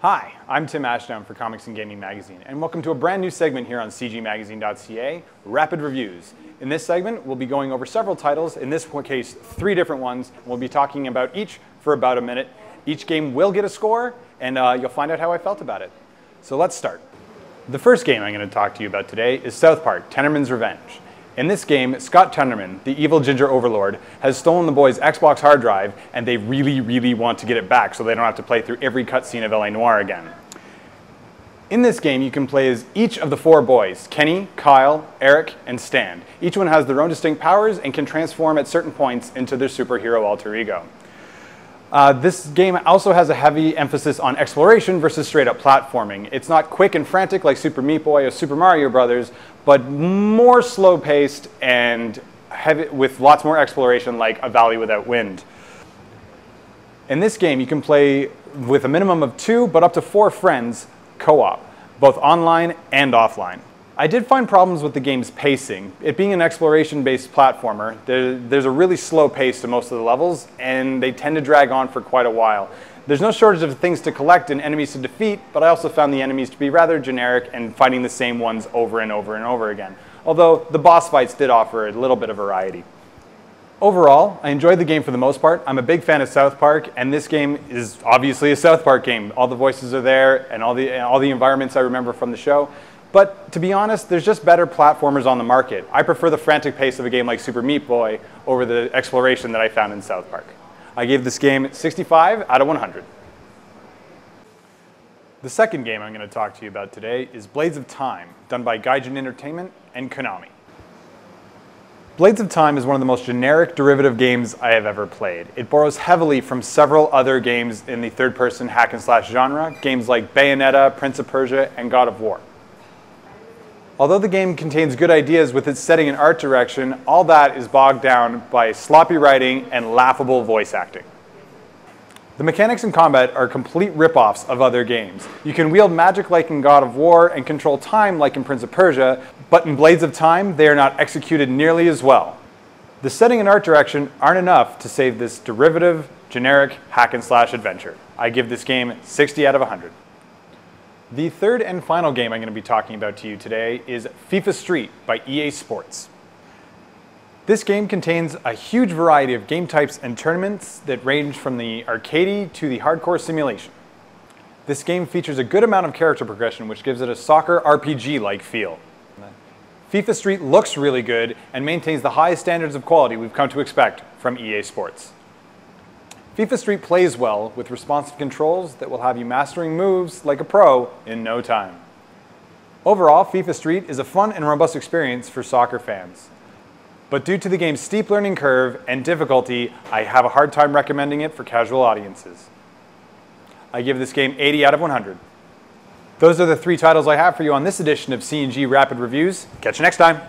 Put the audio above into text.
Hi, I'm Tim Ashdown for Comics and Gaming Magazine, and welcome to a brand new segment here on cgmagazine.ca, Rapid Reviews. In this segment, we'll be going over several titles, in this case, 3 different ones. We'll be talking about each for about a minute. Each game will get a score, and you'll find out how I felt about it. So let's start. The first game I'm going to talk to you about today is South Park, Tenorman's Revenge. In this game, Scott Tenorman, the evil ginger overlord, has stolen the boys' Xbox hard drive, and they really want to get it back so they don't have to play through every cutscene of LA Noire again. In this game, you can play as each of the 4 boys, Kenny, Kyle, Eric, and Stan. Each one has their own distinct powers and can transform at certain points into their superhero alter ego. This game also has a heavy emphasis on exploration versus straight-up platforming. It's not quick and frantic like Super Meat Boy or Super Mario Bros., but more slow-paced and heavy, with lots more exploration like A Valley Without Wind. In this game, you can play with a minimum of 2, but up to 4 friends co-op, both online and offline. I did find problems with the game's pacing. It being an exploration-based platformer, there's a really slow pace to most of the levels, and they tend to drag on for quite a while. There's no shortage of things to collect and enemies to defeat, but I also found the enemies to be rather generic and fighting the same ones over and over and over again. Although the boss fights did offer a little bit of variety. Overall, I enjoyed the game for the most part. I'm a big fan of South Park, and this game is obviously a South Park game. All the voices are there, and all the environments I remember from the show. But to be honest, there's just better platformers on the market. I prefer the frantic pace of a game like Super Meat Boy over the exploration that I found in South Park. I gave this game 65 out of 100. The second game I'm going to talk to you about today is Blades of Time, done by Gaijin Entertainment and Konami. Blades of Time is one of the most generic derivative games I have ever played. It borrows heavily from several other games in the third-person hack-and-slash genre, games like Bayonetta, Prince of Persia, and God of War. Although the game contains good ideas with its setting and art direction, all that is bogged down by sloppy writing and laughable voice acting. The mechanics in combat are complete rip-offs of other games. You can wield magic like in God of War and control time like in Prince of Persia, but in Blades of Time, they are not executed nearly as well. The setting and art direction aren't enough to save this derivative, generic hack-and-slash adventure. I give this game 60 out of 100. The third and final game I'm going to be talking about to you today is FIFA Street by EA Sports. This game contains a huge variety of game types and tournaments that range from the arcadey to the hardcore simulation. This game features a good amount of character progression, which gives it a soccer RPG-like feel. FIFA Street looks really good and maintains the highest standards of quality we've come to expect from EA Sports. FIFA Street plays well with responsive controls that will have you mastering moves like a pro in no time. Overall, FIFA Street is a fun and robust experience for soccer fans. But due to the game's steep learning curve and difficulty, I have a hard time recommending it for casual audiences. I give this game 80 out of 100. Those are the 3 titles I have for you on this edition of C&G Rapid Reviews. Catch you next time.